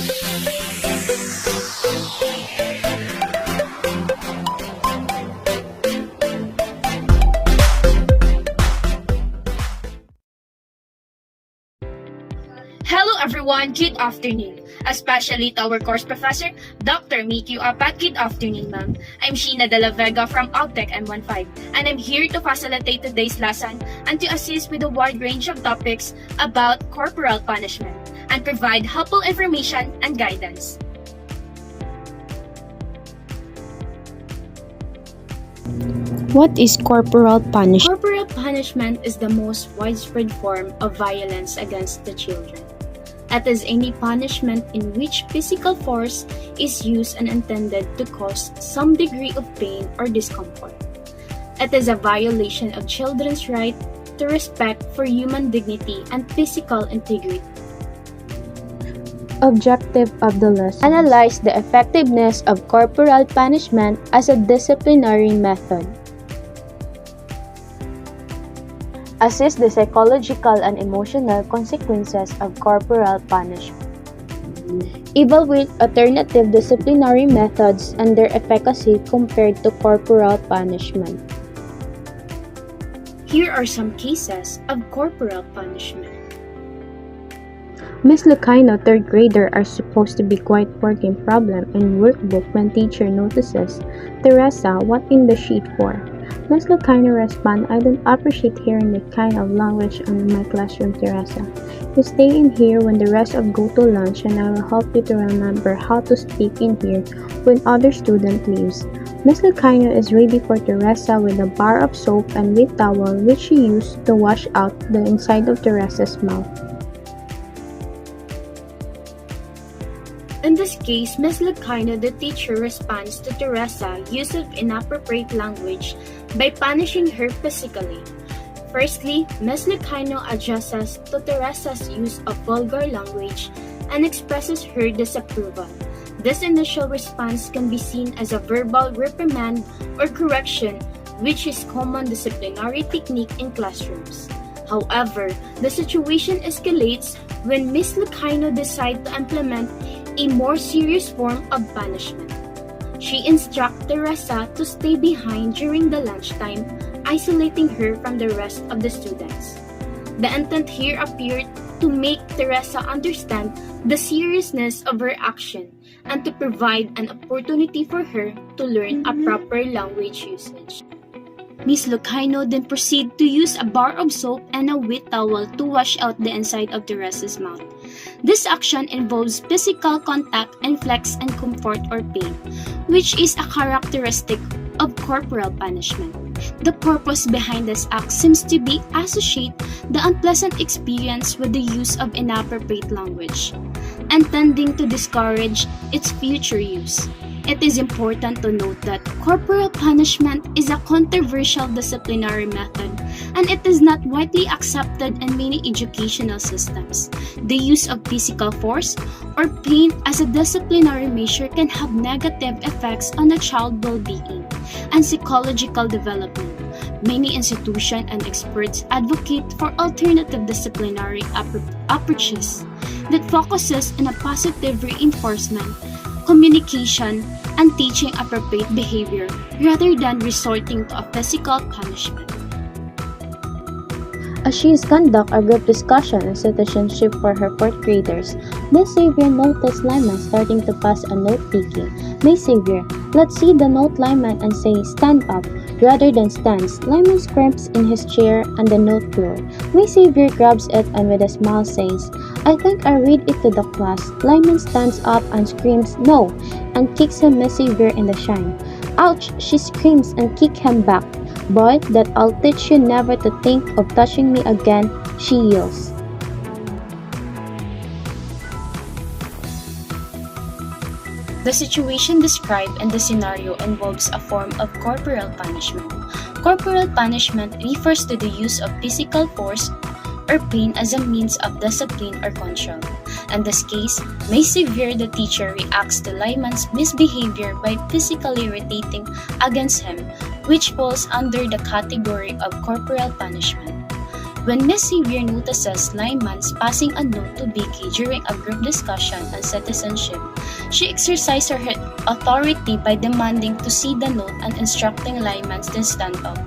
Hello everyone, good afternoon. Especially to our course professor, Dr. Miki Apat, good afternoon ma'am. I'm Sheena De La Vega from Augtech M15 and I'm here to facilitate today's lesson and to assist with a wide range of topics about corporal punishment and provide helpful information and guidance. What is corporal punishment? Corporal punishment is the most widespread form of violence against the children. It is any punishment in which physical force is used and intended to cause some degree of pain or discomfort. It is a violation of children's right to respect for human dignity and physical integrity. Objective of the lesson. Analyze the effectiveness of corporal punishment as a disciplinary method. Assess the psychological and emotional consequences of corporal punishment. Evaluate alternative disciplinary methods and their efficacy compared to corporal punishment. Here are some cases of corporal punishment. Miss Lucano, third grader, are supposed to be quite working problem in workbook when teacher notices, Teresa, what in the sheet for? Miss Lucano respond, I don't appreciate hearing that kind of language in my classroom, Teresa. You stay in here when the rest of go to lunch and I will help you to remember how to speak in here when other student leaves. Miss Lucano is ready for Teresa with a bar of soap and wet towel which she used to wash out the inside of Teresa's mouth. In this case, Ms. Lucano, the teacher, responds to Teresa's use of inappropriate language by punishing her physically. Firstly, Ms. Lucano adjusts to Teresa's use of vulgar language and expresses her disapproval. This initial response can be seen as a verbal reprimand or correction, which is common disciplinary technique in classrooms. However, the situation escalates when Ms. Lucano decides to implement a more serious form of punishment. She instructs Teresa to stay behind during the lunchtime, isolating her from the rest of the students. The intent here appeared to make Teresa understand the seriousness of her action and to provide an opportunity for her to learn a proper language usage. Ms. Lucano then proceeded to use a bar of soap and a wet towel to wash out the inside of Teresa's mouth. This action involves physical contact, inflicts discomfort or pain, which is a characteristic of corporal punishment. The purpose behind this act seems to be associate the unpleasant experience with the use of inappropriate language, intending to discourage its future use. It is important to note that corporal punishment is a controversial disciplinary method and it is not widely accepted in many educational systems. The use of physical force or pain as a disciplinary measure can have negative effects on the child's well-being and psychological development. Many institutions and experts advocate for alternative disciplinary approaches that focuses on a positive reinforcement, communication, and teaching appropriate behavior rather than resorting to a physical punishment. As she is conduct a group discussion on citizenship for her fourth graders, Miss Xavier noticed Lyman starting to pass a note taking. Miss Xavier, let's see the note Lyman and say stand up. Rather than stands, Lyman scrimps in his chair on the note floor. Miss Xavier grabs it and with a smile says, I think I read it to the class. Lyman stands up and screams no and kicks him Miss Xavier in the shin. Ouch! She screams and kicks him back. Boy, that I'll teach you never to think of touching me again, she yells. The situation described in the scenario involves a form of corporal punishment. Corporal punishment refers to the use of physical force or pain as a means of discipline or control. In this case, Miss Xavier, the teacher, reacts to Lyman's misbehavior by physically irritating against him, which falls under the category of corporal punishment. When Miss Xavier notices Lyman's passing a note to Vicky during a group discussion on citizenship, she exercises her authority by demanding to see the note and instructing Lyman to stand up.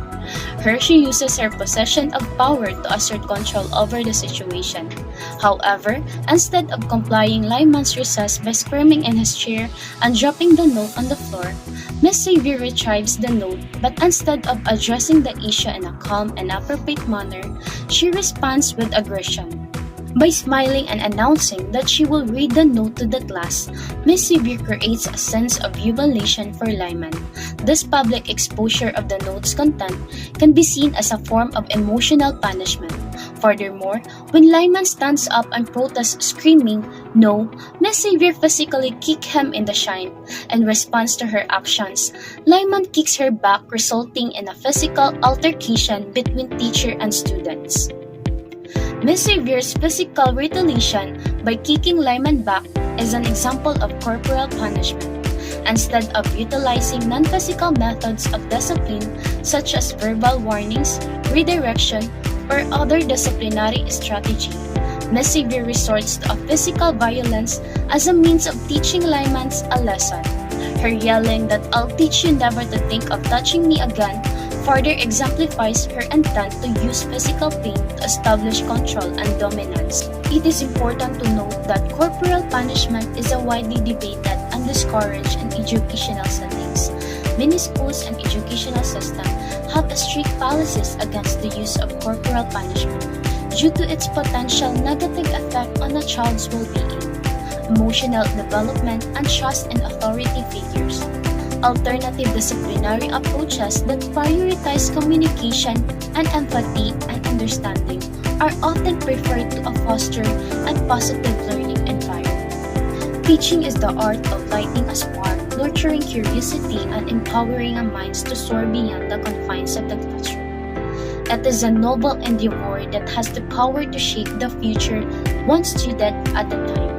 She uses her possession of power to assert control over the situation. However, instead of complying, Lyman resists by screaming in his chair and dropping the note on the floor. Miss Xavier retrieves the note, but instead of addressing the issue in a calm and appropriate manner, she responds with aggression. By smiling and announcing that she will read the note to the class, Miss Xavier creates a sense of jubilation for Lyman. This public exposure of the note's content can be seen as a form of emotional punishment. Furthermore, when Lyman stands up and protests screaming, "No," Miss Xavier physically kicks him in the shin. In response to her actions, Lyman kicks her back, resulting in a physical altercation between teacher and students. Miss Xavier's physical retaliation by kicking Lyman back is an example of corporal punishment. Instead of utilizing non-physical methods of discipline such as verbal warnings, redirection, or other disciplinary strategy, Miss Xavier resorts to physical violence as a means of teaching Lyman a lesson. Her yelling that "I'll teach you never to think of touching me again" further exemplifies her intent to use physical pain to establish control and dominance. It is important to note that corporal punishment is a widely debated and discouraged in educational settings. Many schools and educational systems have strict policies against the use of corporal punishment due to its potential negative effect on a child's well-being, emotional development, and trust in authority figures. Alternative disciplinary approaches that prioritize communication and empathy and understanding are often preferred to foster a positive learning environment. Teaching is the art of lighting a spark, nurturing curiosity, and empowering our minds to soar beyond the confines of the classroom. It is a noble endeavor that has the power to shape the future one student at a time.